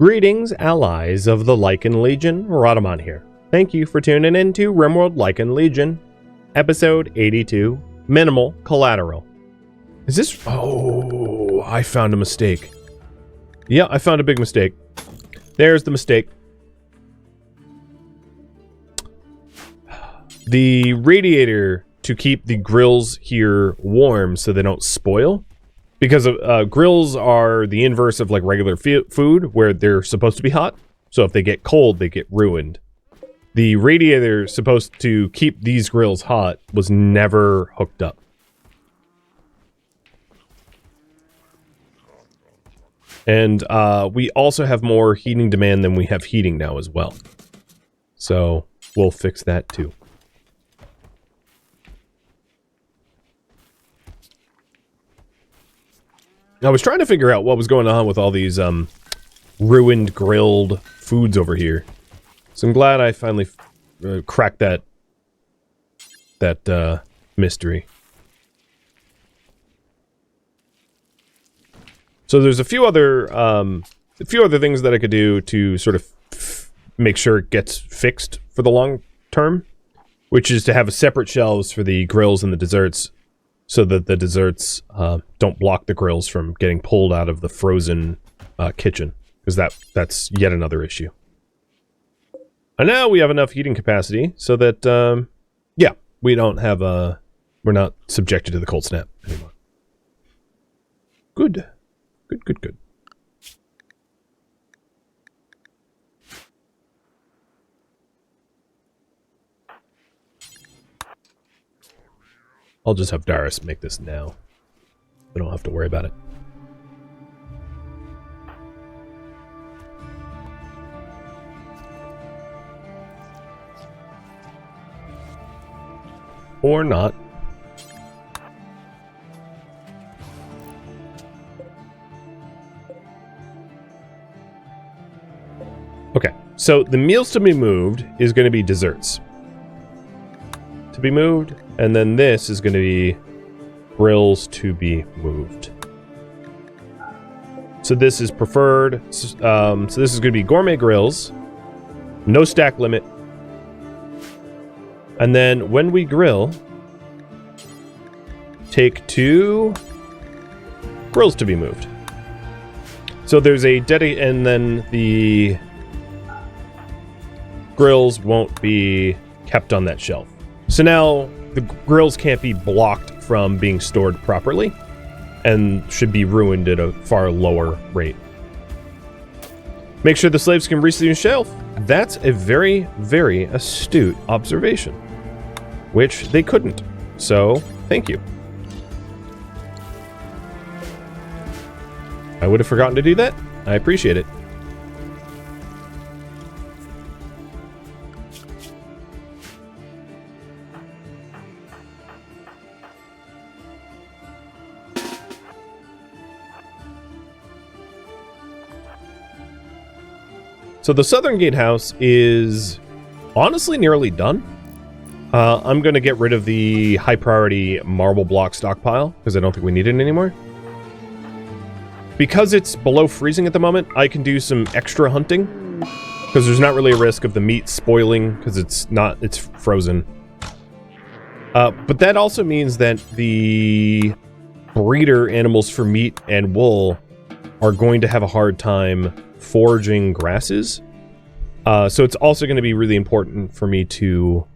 Greetings, allies of the Lycan Legion. Rhadamant here. Thank you for tuning in to RimWorld Lycan Legion, episode 82, Minimal Collateral. Is this... Oh, I found a mistake. Yeah, I found a big mistake. There's the mistake. The radiator to keep the grills here warm so they don't spoil. Because grills are the inverse of like regular food, where they're supposed to be hot. So if they get cold, they get ruined. The radiator supposed to keep these grills hot was never hooked up. And we also have more heating demand than we have heating now as well. So we'll fix that too. I was trying to figure out what was going on with all these ruined grilled foods over here. So I'm glad I finally cracked that mystery. So there's a few other things that I could do to sort of make sure it gets fixed for the long term, which is to have separate shelves for the grills and the desserts, so that the desserts don't block the grills from getting pulled out of the frozen kitchen, because that's yet another issue. And now we have enough heating capacity so that yeah, we don't have we're not subjected to the cold snap anymore. Good. Good. I'll just have Darius make this now. We don't have to worry about it. Or not. Okay, so the meals to be moved is going to be desserts. To be moved, and then this is going to be grills to be moved. So this is preferred. So this is going to be gourmet grills, no stack limit, and then when we grill, take 2 grills to be moved. So there's a and then the grills won't be kept on that shelf. So now the grills can't be blocked from being stored properly and should be ruined at a far lower rate. Make sure the slaves can reach the shelf. That's a very, very astute observation, which they couldn't. So, thank you. I would have forgotten to do that. I appreciate it. So the southern gatehouse is honestly nearly done. I'm going to get rid of the high priority marble block stockpile because I don't think we need it anymore. Because it's below freezing at the moment, I can do some extra hunting because there's not really a risk of the meat spoiling because it's frozen. But that also means that the breeder animals for meat and wool are going to have a hard time foraging grasses. So it's also going to be really important for me to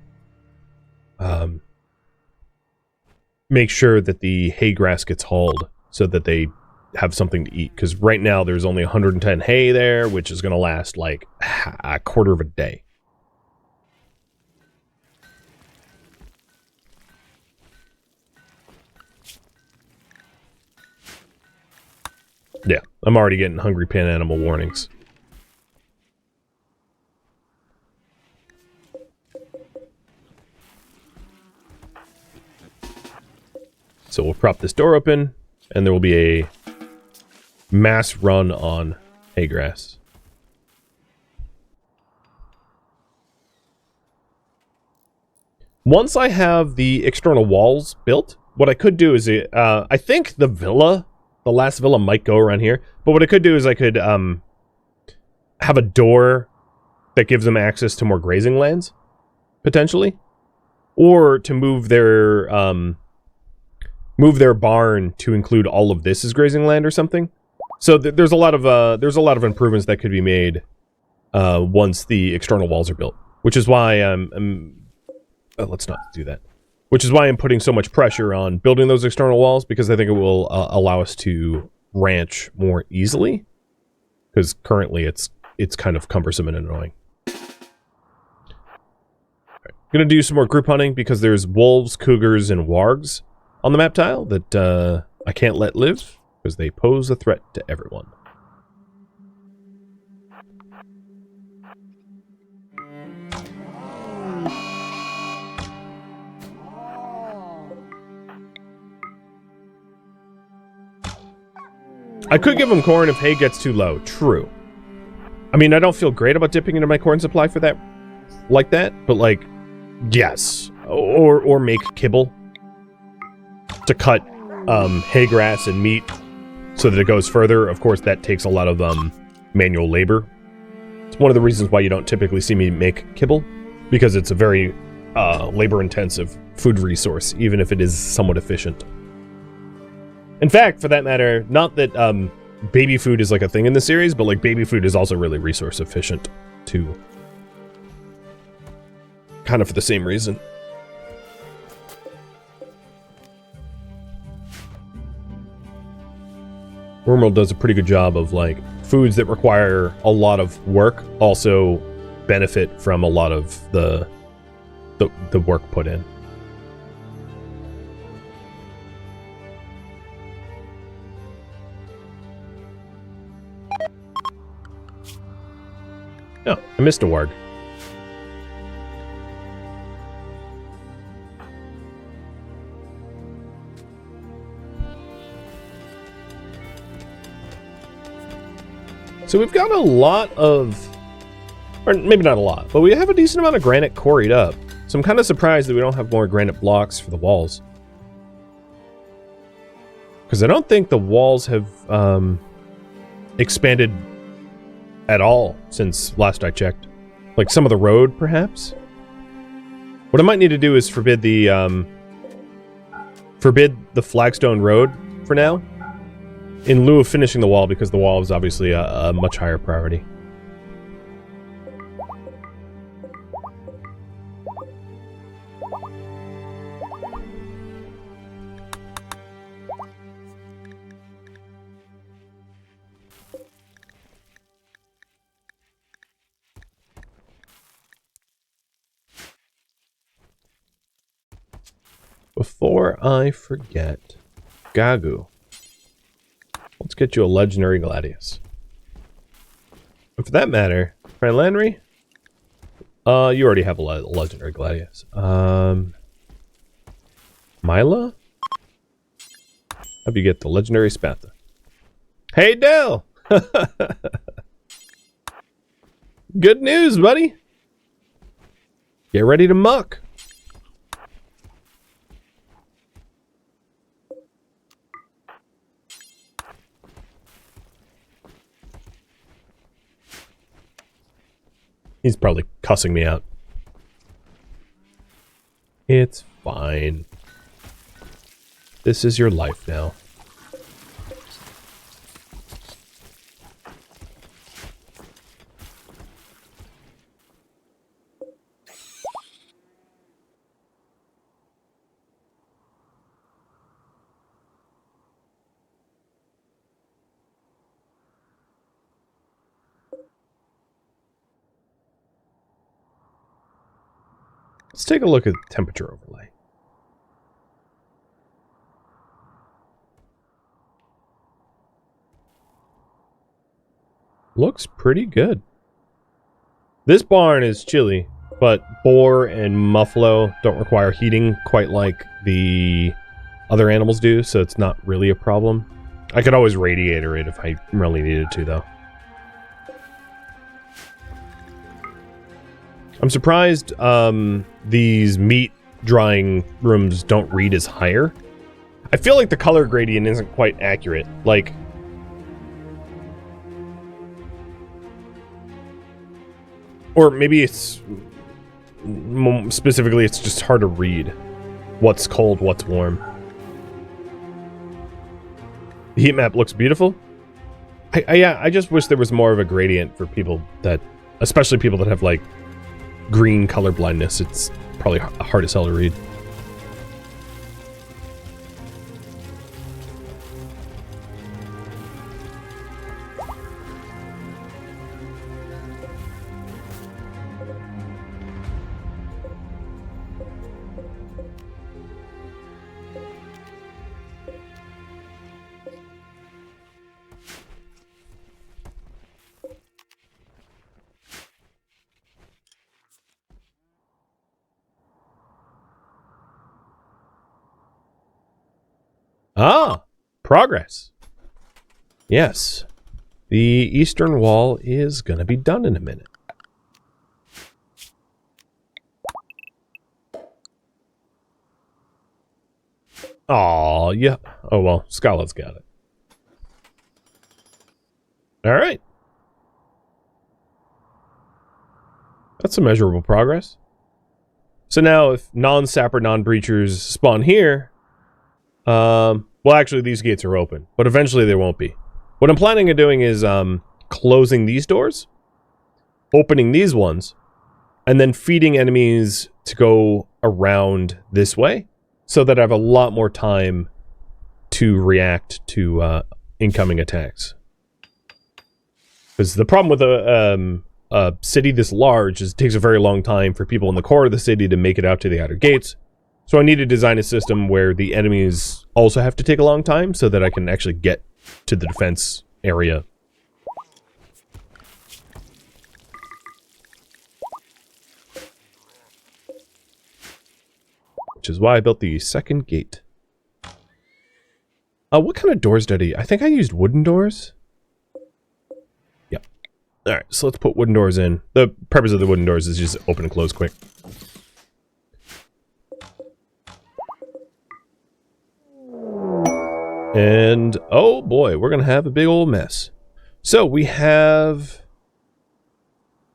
make sure that the hay grass gets hauled so that they have something to eat. Because right now there's only 110 hay there, which is going to last like a quarter of a day. Yeah, I'm already getting hungry pan animal warnings. So we'll prop this door open, and there will be a mass run on hay grass. Once I have the external walls built, what I could do is, I think the last villa might go around here, but what I could do is I could have a door that gives them access to more grazing lands, potentially, or to move their barn to include all of this as grazing land or something. So there's a lot of improvements that could be made once the external walls are built, which is why let's not do that. Which is why I'm putting so much pressure on building those external walls, because I think it will allow us to ranch more easily. Because currently it's kind of cumbersome and annoying. I'm gonna do some more group hunting because there's wolves, cougars, and wargs on the map tile that I can't let live because they pose a threat to everyone. I could give them corn if hay gets too low. True. I mean, I don't feel great about dipping into my corn supply for that, like that, but like, yes. Or make kibble to cut hay grass and meat so that it goes further. Of course, that takes a lot of manual labor. It's one of the reasons why you don't typically see me make kibble, because it's a very labor-intensive food resource, even if it is somewhat efficient. In fact, for that matter, not that baby food is like a thing in the series, but like baby food is also really resource efficient too. Kind of for the same reason. RimWorld does a pretty good job of like foods that require a lot of work also benefit from a lot of the work put in. Oh, I missed a warg. So we've got a lot of, or maybe not a lot, but we have a decent amount of granite quarried up. So I'm kind of surprised that we don't have more granite blocks for the walls. Because I don't think the walls have expanded at all since last I checked. Like some of the road, perhaps? What I might need to do is forbid the flagstone road for now, in lieu of finishing the wall, because the wall is obviously a much higher priority. Before I forget, Gagu, let's get you a legendary gladius. And for that matter, Fran Landry, you already have a legendary gladius. Mila? Have you get the legendary Spatha? Hey, Dell! Good news, buddy! Get ready to muck. He's probably cussing me out. It's fine. This is your life now. Let's take a look at the temperature overlay. Looks pretty good. This barn is chilly, but boar and muffalo don't require heating quite like the other animals do, so it's not really a problem. I could always radiator it if I really needed to, though. I'm surprised these meat drying rooms don't read as higher. I feel like the color gradient isn't quite accurate. Like, Or maybe it's... Specifically, it's just hard to read what's cold, what's warm. The heat map looks beautiful. I just wish there was more of a gradient for people that... Especially people that have, like, green color blindness. It's probably hard as hell to read. Ah, progress. Yes. The eastern wall is going to be done in a minute. Aw, yeah. Oh, well, Scala's got it. All right. That's some measurable progress. So now if non-sapper, non-breachers spawn here... well, actually, these gates are open, but eventually they won't be. What I'm planning on doing is, closing these doors, opening these ones, and then feeding enemies to go around this way, so that I have a lot more time to react to, incoming attacks. Because the problem with a city this large is it takes a very long time for people in the core of the city to make it out to the outer gates. So I need to design a system where the enemies also have to take a long time so that I can actually get to the defense area. Which is why I built the second gate. What kind of doors did I think I used wooden doors? Yep. Alright, so let's put wooden doors in. The purpose of the wooden doors is just open and close quick. And, oh boy, we're going to have a big old mess. So, we have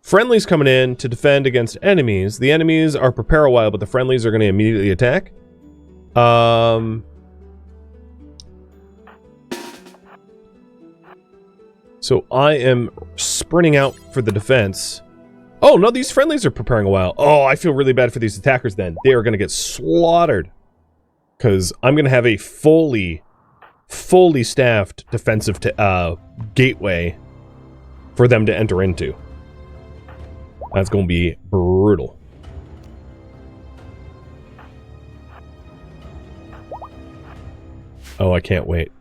friendlies coming in to defend against enemies. The enemies are prepare a while, but the friendlies are going to immediately attack. So, I am sprinting out for the defense. Oh, no, these friendlies are preparing a while. Oh, I feel really bad for these attackers then. They are going to get slaughtered. Because I'm going to have a fully staffed defensive gateway for them to enter into. That's going to be brutal. Oh, I can't wait.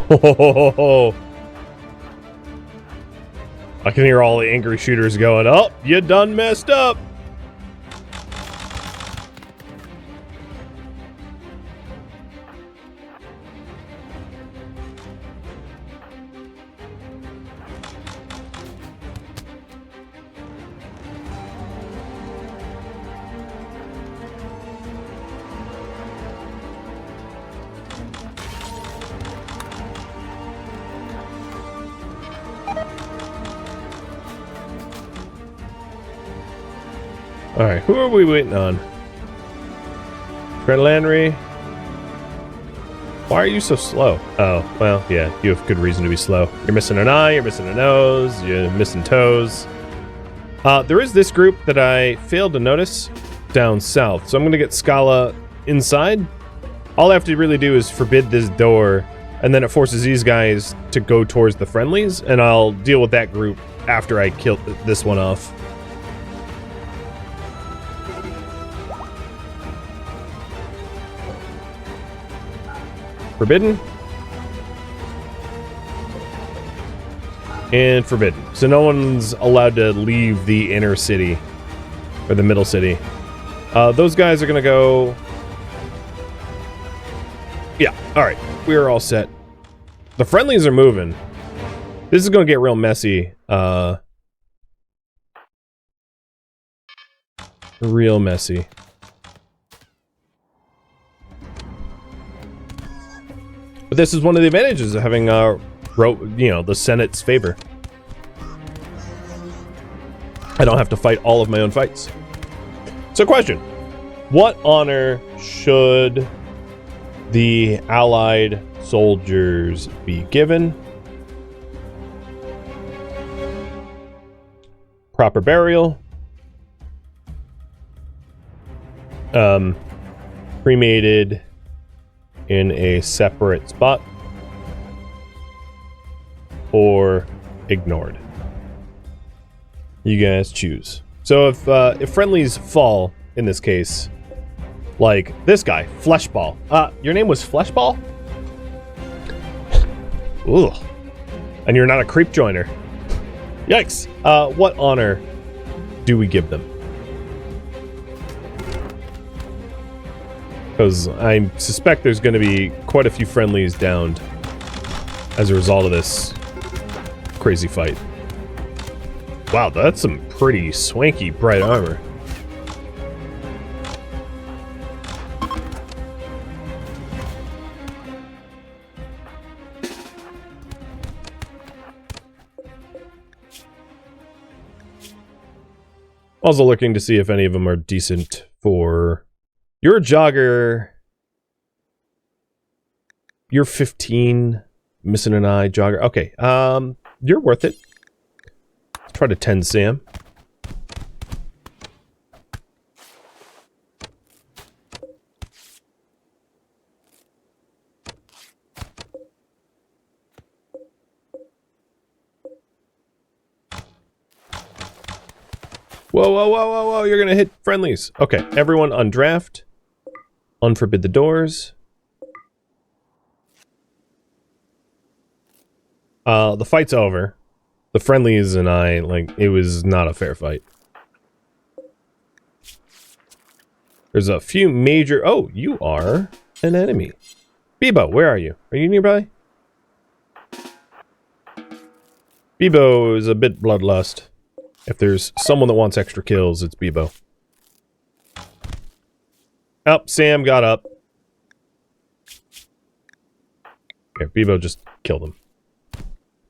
Oh, I can hear all the angry shooters going, "Oh, you done messed up." Alright, who are we waiting on? Fred Landry? Why are you so slow? Oh, well, yeah, you have good reason to be slow. You're missing an eye, you're missing a nose, you're missing toes. There is this group that I failed to notice down south, so I'm going to get Scala inside. All I have to really do is forbid this door, and then it forces these guys to go towards the friendlies, and I'll deal with that group after I kill this one off. Forbidden. and forbidden. So no one's allowed to leave the inner city or the middle city. Those guys are gonna go. Yeah, all right, we're all set. The friendlies are moving. This is gonna get real messy. Real messy. But this is one of the advantages of having, the Senate's favor. I don't have to fight all of my own fights. So, question: what honor should the Allied soldiers be given? Proper burial. Cremated in a separate spot, or ignored. You guys choose. So if friendlies fall in this case, like this guy, Fleshball. Your name was Fleshball? Ooh. And you're not a creep joiner. Yikes. What honor do we give them? Because I suspect there's going to be quite a few friendlies downed as a result of this crazy fight. Wow, that's some pretty swanky bright armor. Also looking to see if any of them are decent for... You're a jogger. You're 15. Missing an eye, jogger. Okay, you're worth it. Try to tend Sam. Whoa, whoa, whoa, whoa, whoa, you're gonna hit friendlies. Okay, everyone undraft. Unforbid the doors. The fight's over. The friendlies and I, it was not a fair fight. There's a few major... Oh, you are an enemy. Bebo, where are you? Are you nearby? Bebo is a bit bloodlust. If there's someone that wants extra kills, it's Bebo. Oh, Sam got up. Okay, Bebo just killed him.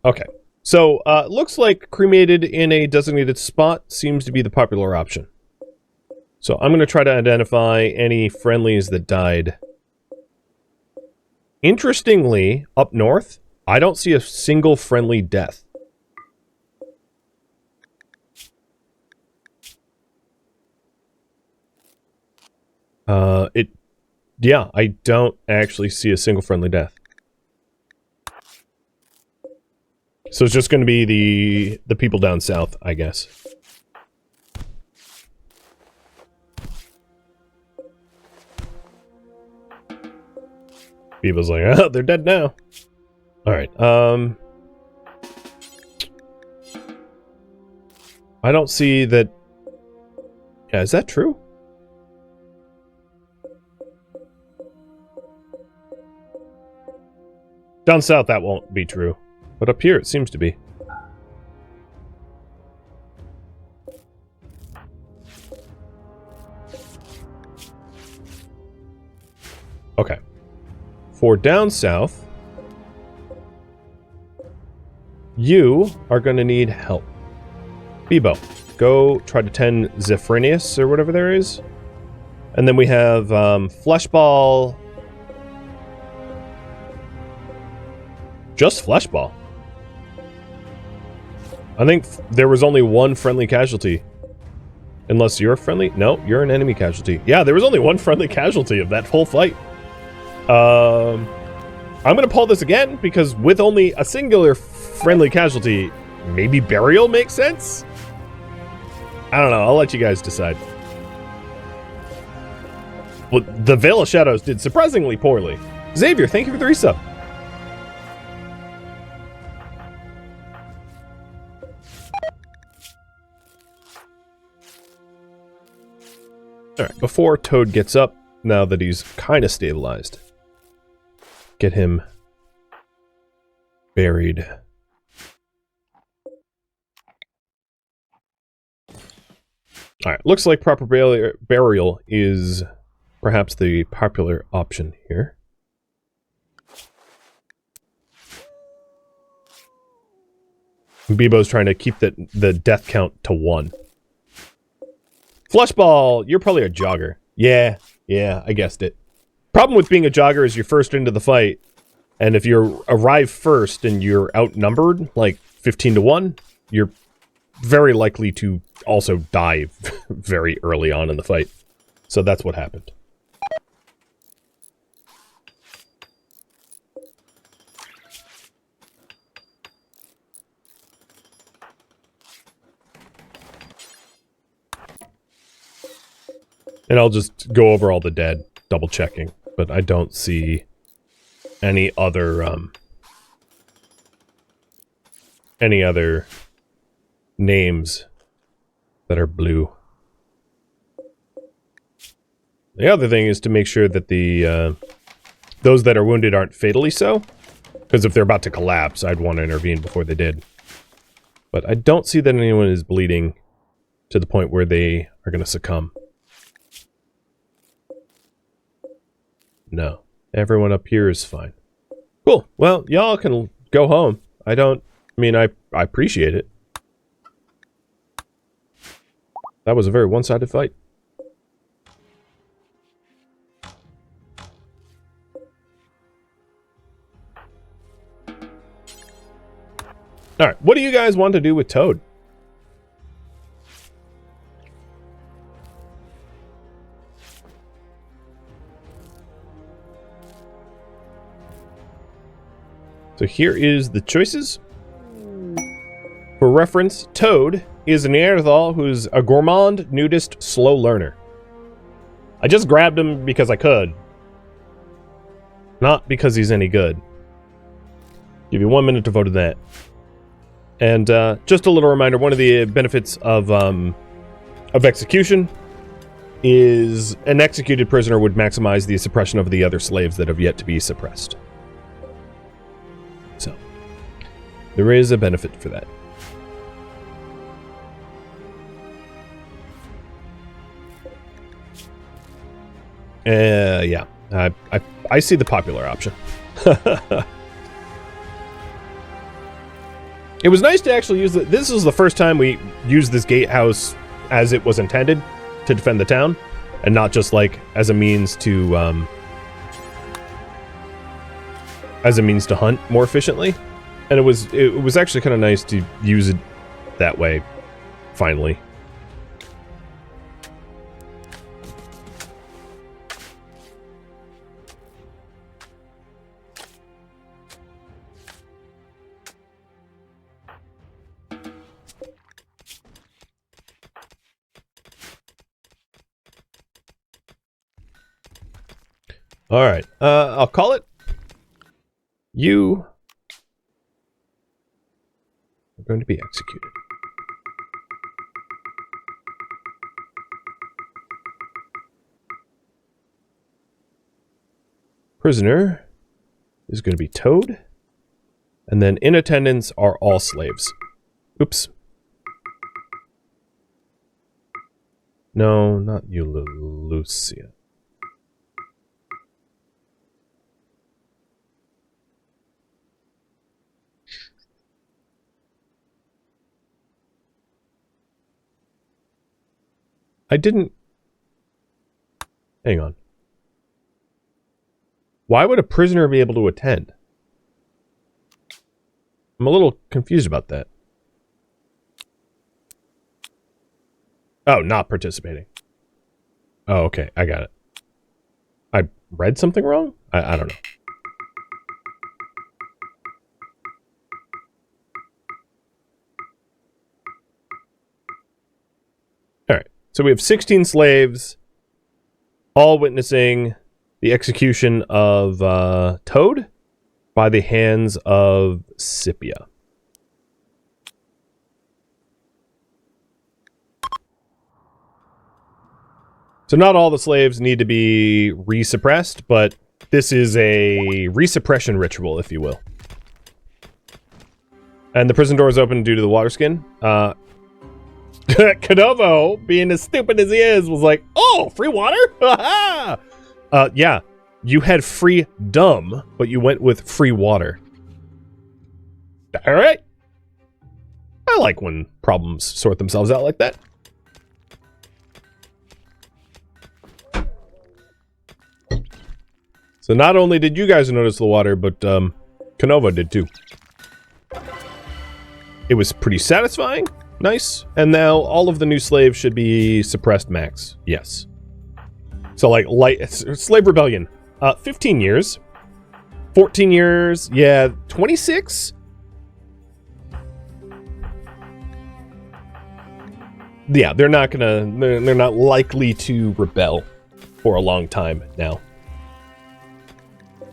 Okay. So, looks like cremated in a designated spot seems to be the popular option. So, I'm going to try to identify any friendlies that died. Interestingly, up north, I don't see a single friendly death. Yeah, I don't actually see a single friendly death. So it's just going to be the people down south, I guess. People's like, oh, they're dead now. Alright, I don't see that... Yeah, is that true? Down south, that won't be true. But up here, it seems to be. Okay. For down south, you are going to need help. Bebo, go try to tend Zephrinius or whatever there is. And then we have Fleshball. Just Fleshball. I think there was only one friendly casualty. Unless you're friendly? No, you're an enemy casualty. Yeah, there was only one friendly casualty of that whole fight. I'm gonna pull this again, because with only a singular friendly casualty, maybe burial makes sense? I don't know, I'll let you guys decide. Well, the Veil of Shadows did surprisingly poorly. Xavier, thank you for the resub. Alright, before Toad gets up, now that he's kind of stabilized, get him buried. Alright, looks like proper burial is perhaps the popular option here. Bebo's trying to keep the death count to 1. Flushball, you're probably a jogger. Yeah, I guessed it. Problem with being a jogger is you're first into the fight, and if you arrive first and you're outnumbered, like 15 to 1, you're very likely to also die very early on in the fight. So that's what happened. And I'll just go over all the dead, double checking, but I don't see any other names that are blue. The other thing is to make sure that the those that are wounded aren't fatally so, because if they're about to collapse, I'd want to intervene before they did. But I don't see that anyone is bleeding to the point where they are going to succumb. No. Everyone up here is fine. Cool. Well, y'all can go home. I appreciate it. That was a very one-sided fight. Alright, what do you guys want to do with Toad? So here is the choices. For reference, Toad is a Neanderthal who's a gourmand, nudist, slow learner. I just grabbed him because I could. Not because he's any good. Give you 1 minute to vote on that. And just a little reminder, one of the benefits of execution is an executed prisoner would maximize the suppression of the other slaves that have yet to be suppressed. So, there is a benefit for that. Yeah. I see the popular option. It was nice to actually use it. This was the first time we used this gatehouse as it was intended to defend the town, and not just like as a means to hunt more efficiently. And it was actually kind of nice to use it that way. Finally. All right, I'll call it. You are going to be executed. Prisoner is going to be Toad, and then in attendance are all slaves. Oops. No, not you, Lucia. I didn't... Hang on. Why would a prisoner be able to attend? I'm a little confused about that. Oh, not participating. Oh, okay. I got it. I read something wrong? I don't know. Alright. So we have 16 slaves, all witnessing the execution of Toad by the hands of Scipia. So not all the slaves need to be resuppressed, but this is a resuppression ritual, if you will. And the prison door is open due to the water skin. Canovo, being as stupid as he is, was like, oh, free water? Yeah, you had free dumb, but you went with free water. All right. I like when problems sort themselves out like that. So not only did you guys notice the water, but Canovo did too. It was pretty satisfying. Nice. And now all of the new slaves should be suppressed max. Yes. So like slave rebellion. 15 years. 14 years. Yeah, 26? Yeah, they're not likely to rebel for a long time now.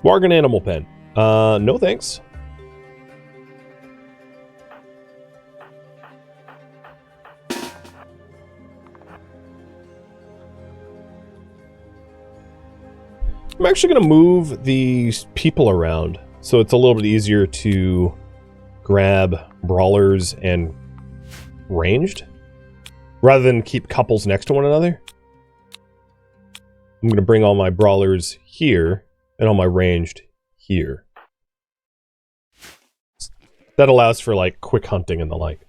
Bargain animal pen. No thanks. I'm actually going to move these people around so it's a little bit easier to grab brawlers and ranged rather than keep couples next to one another. I'm going to bring all my brawlers here and all my ranged here. That allows for like quick hunting and the like.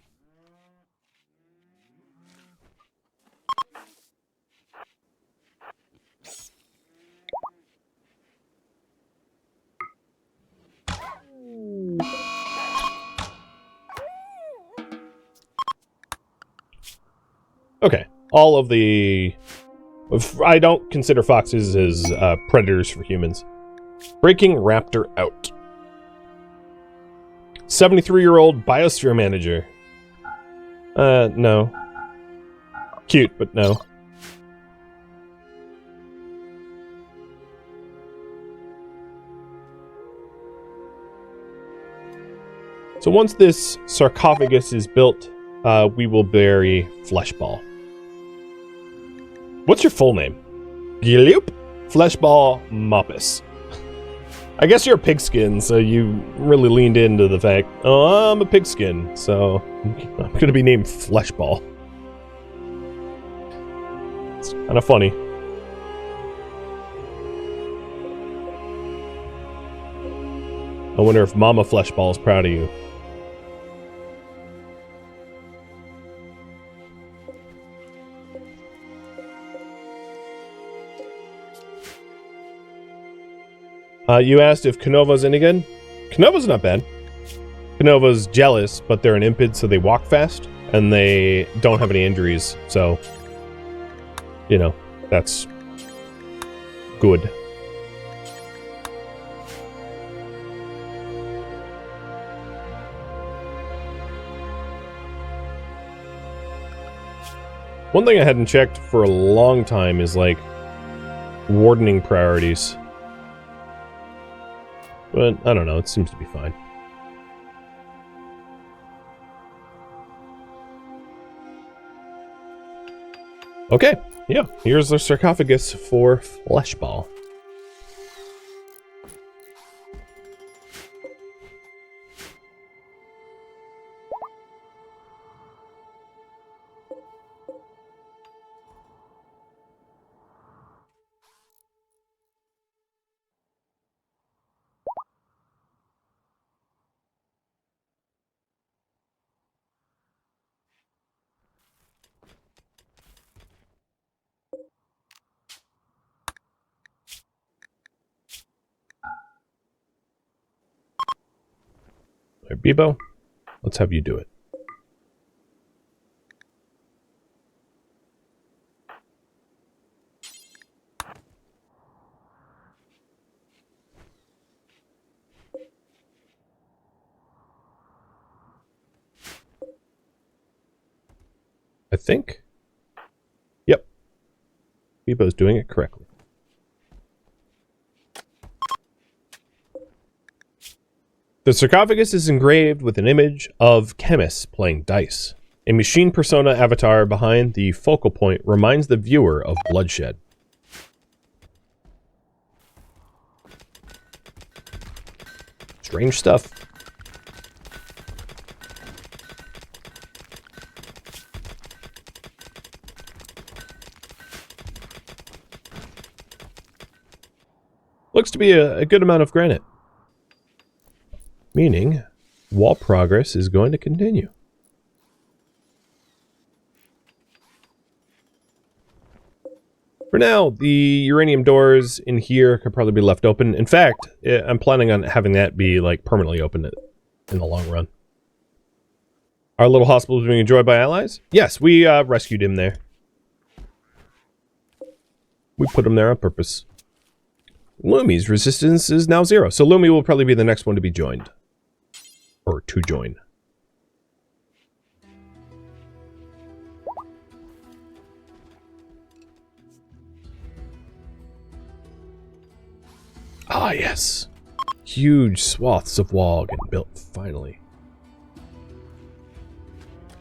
Okay, all of the... I don't consider foxes as predators for humans. Breaking Raptor out. 73-year-old biosphere manager. No. Cute, but no. So once this sarcophagus is built, we will bury Fleshball. What's your full name? Giloop Fleshball Moppus. I guess you're a pigskin, so you really leaned into the fact, oh, I'm a pigskin, so I'm gonna be named Fleshball. It's kind of funny. I wonder if Mama Fleshball is proud of you. You asked if Canova's any good? Canova's not bad. Canova's jealous, but they're an impid, so they walk fast, and they don't have any injuries, so... You know, that's... good. One thing I hadn't checked for a long time is, like, wardening priorities. But, I don't know, it seems to be fine. Okay, yeah, here's the sarcophagus for Fleshball. Alright, Bebo, let's have you do it. I think. Yep. Bebo's doing it correctly. The sarcophagus is engraved with an image of chemists playing dice. A machine persona avatar behind the focal point reminds the viewer of bloodshed. Strange stuff. Looks to be a good amount of granite. Meaning, wall progress is going to continue. For now, the uranium doors in here could probably be left open. In fact, I'm planning on having that be like permanently open in the long run. Our little hospital is being enjoyed by allies? Yes, we rescued him there. We put him there on purpose. Lumi's resistance is now 0, so Lumi will probably be the next one to be joined. Or to join. Ah, yes. Huge swaths of wall getting built, finally.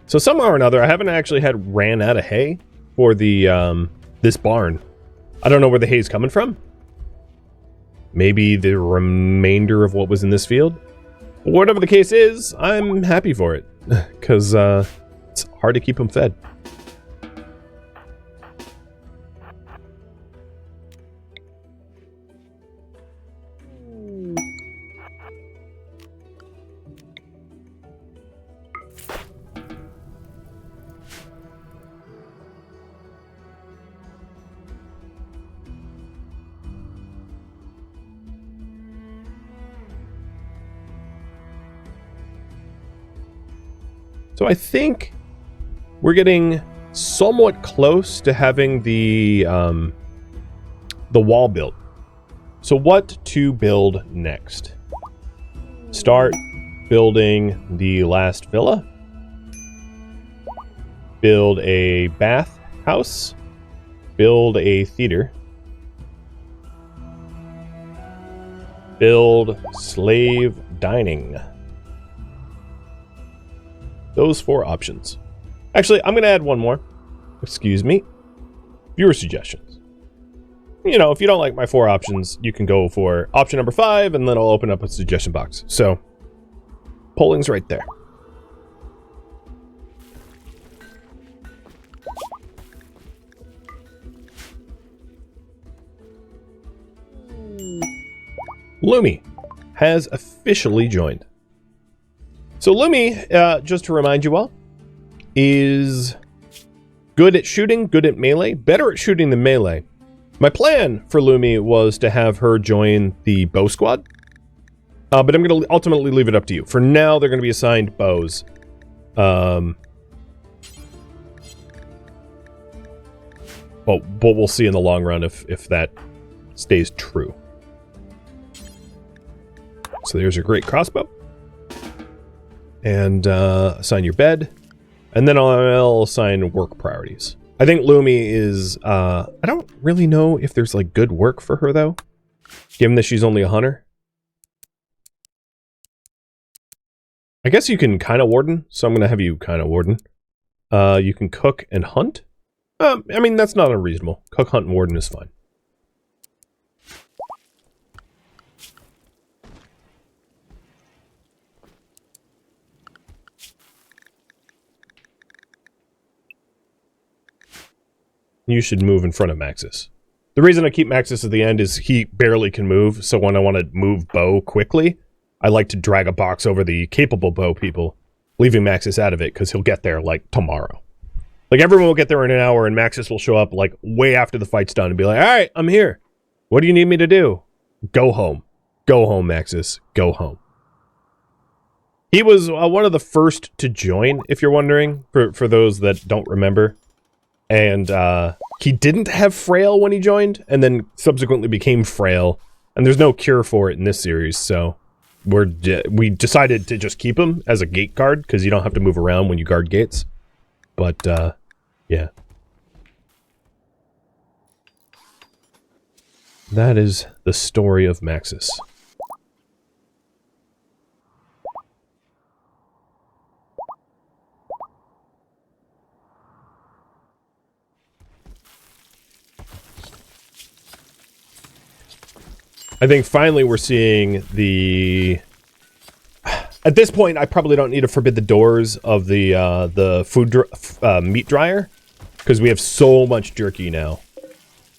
So somehow or another, I haven't actually ran out of hay for the, this barn. I don't know where the hay's coming from. Maybe the remainder of what was in this field. Whatever the case is, I'm happy for it. Because, it's hard to keep them fed. So I think we're getting somewhat close to having the wall built. So what to build next? Start building the last villa. Build a bath house. Build a theater. Build slave dining. Those 4 options. Actually, I'm going to add one more. Excuse me. Viewer suggestions. You know, if you don't like my 4 options, you can go for option number 5, and then I'll open up a suggestion box. So, polling's right there. Lumi has officially joined. So Lumi, just to remind you all, is good at shooting, good at melee, better at shooting than melee. My plan for Lumi was to have her join the bow squad, but I'm going to ultimately leave it up to you. For now, they're going to be assigned bows. But we'll see in the long run if that stays true. So there's your great crossbow. And assign your bed. And then I'll assign work priorities. I think Lumi is... I don't really know if there's like good work for her though. Given that she's only a hunter. I guess you can kind of warden. So I'm going to have you kind of warden. You can cook and hunt. I mean, that's not unreasonable. Cook, hunt, and warden is fine. You should move in front of Maxis. The reason I keep Maxis at the end is he barely can move, so when I want to move bow quickly, I like to drag a box over the capable bow people, leaving Maxis out of it, because he'll get there, like, tomorrow. Like, everyone will get there in an hour, and Maxis will show up, like, way after the fight's done, and be like, alright, I'm here. What do you need me to do? Go home. Go home, Maxis. Go home. He was one of the first to join, if you're wondering, for those that don't remember. And he didn't have frail when he joined, and then subsequently became frail. And there's no cure for it in this series, so we decided to just keep him as a gate guard, because you don't have to move around when you guard gates. But, yeah. That is the story of Maxis. I think finally we're seeing the... At this point, I probably don't need to forbid the doors of the meat dryer, because we have so much jerky now.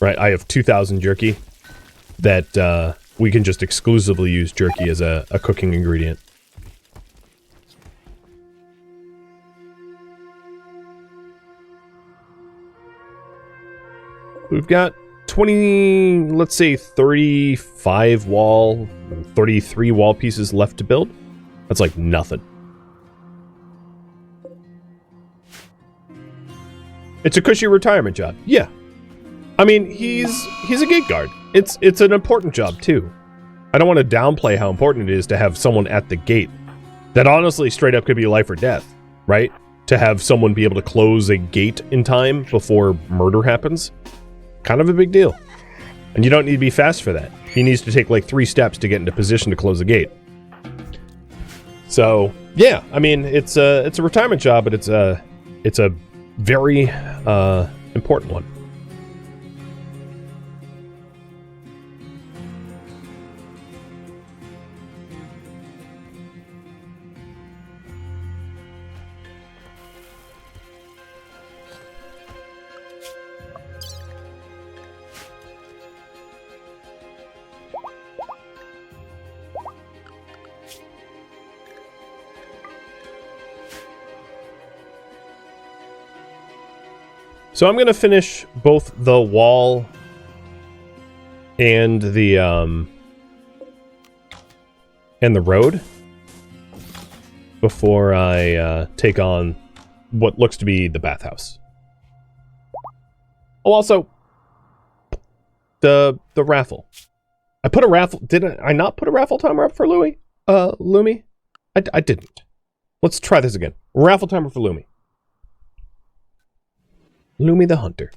Right, I have 2,000 jerky that we can just exclusively use jerky as a cooking ingredient. We've got 20, let's say 33 wall pieces left to build. That's like nothing. It's a cushy retirement job. Yeah. I mean, he's a gate guard. It's an important job too. I don't want to downplay how important it is to have someone at the gate. That honestly straight up could be life or death, right? To have someone be able to close a gate in time before murder happens. Kind of a big deal. And you don't need to be fast for that. He needs to take like 3 steps to get into position to close the gate. So, yeah, I mean, it's a retirement job, but it's a very important one. So I'm going to finish both the wall and the road before I take on what looks to be the bathhouse. Oh, also the raffle. I put a raffle. Did I not put a raffle timer up for Lumi? I didn't. Let's try this again. Raffle timer for Lumi. Lumi the Hunter.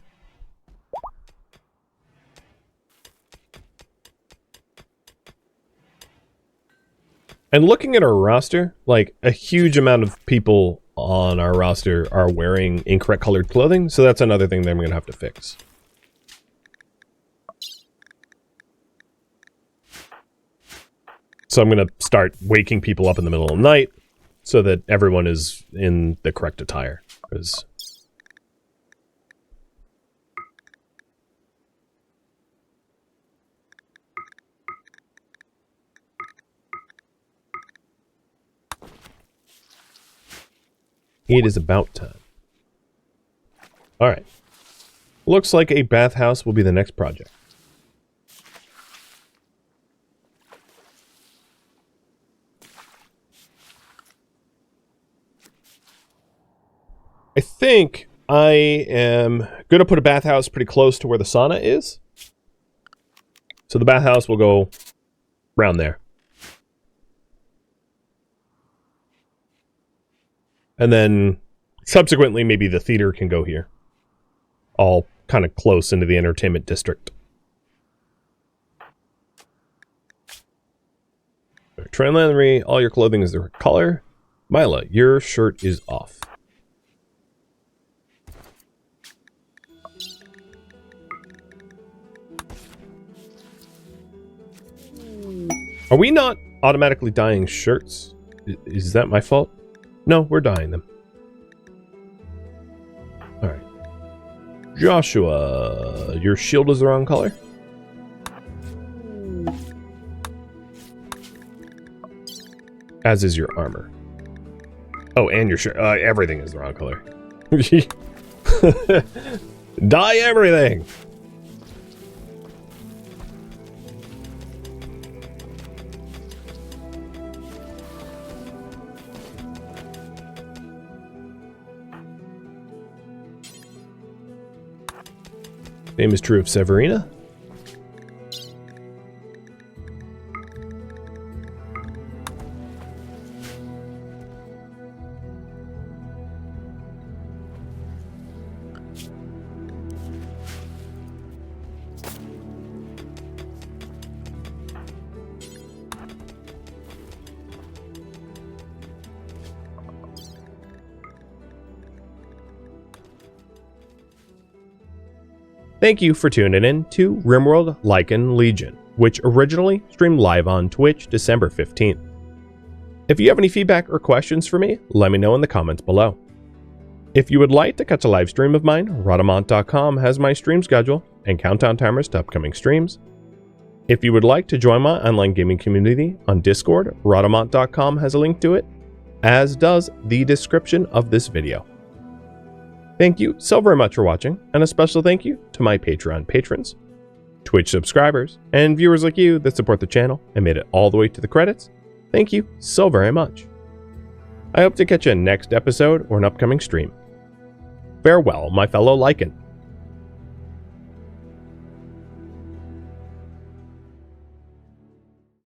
And looking at our roster, like, a huge amount of people on our roster are wearing incorrect colored clothing, so that's another thing that I'm going to have to fix. So I'm going to start waking people up in the middle of the night so that everyone is in the correct attire. Because... it is about time. Alright. Looks like a bathhouse will be the next project. I think I am going to put a bathhouse pretty close to where the sauna is. So the bathhouse will go around there. And then, subsequently, maybe the theater can go here. All kind of close into the entertainment district. Tranlandry, all your clothing is the right color. Mila, your shirt is off. Are we not automatically dyeing shirts? Is that my fault? No, we're dyeing them. Alright. Joshua, your shield is the wrong color. As is your armor. Oh, and your shirt. Everything is the wrong color. Dye everything! Same is true of Severina. Thank you for tuning in to RimWorld Lycan Legion. which originally streamed live on Twitch December 15th. If you have any feedback or questions for me, let me know in the comments below. If you would like to catch a live stream of mine, Rhadamant.com has my stream schedule and countdown timers to upcoming streams. If you would like to join my online gaming community on Discord, Rhadamant.com has a link to it, as does the description of this video. Thank you so very much for watching, and a special thank you to my Patreon patrons, Twitch subscribers, and viewers like you that support the channel and made it all the way to the credits. Thank you so very much. I hope to catch you in next episode or an upcoming stream. Farewell, my fellow Lycan.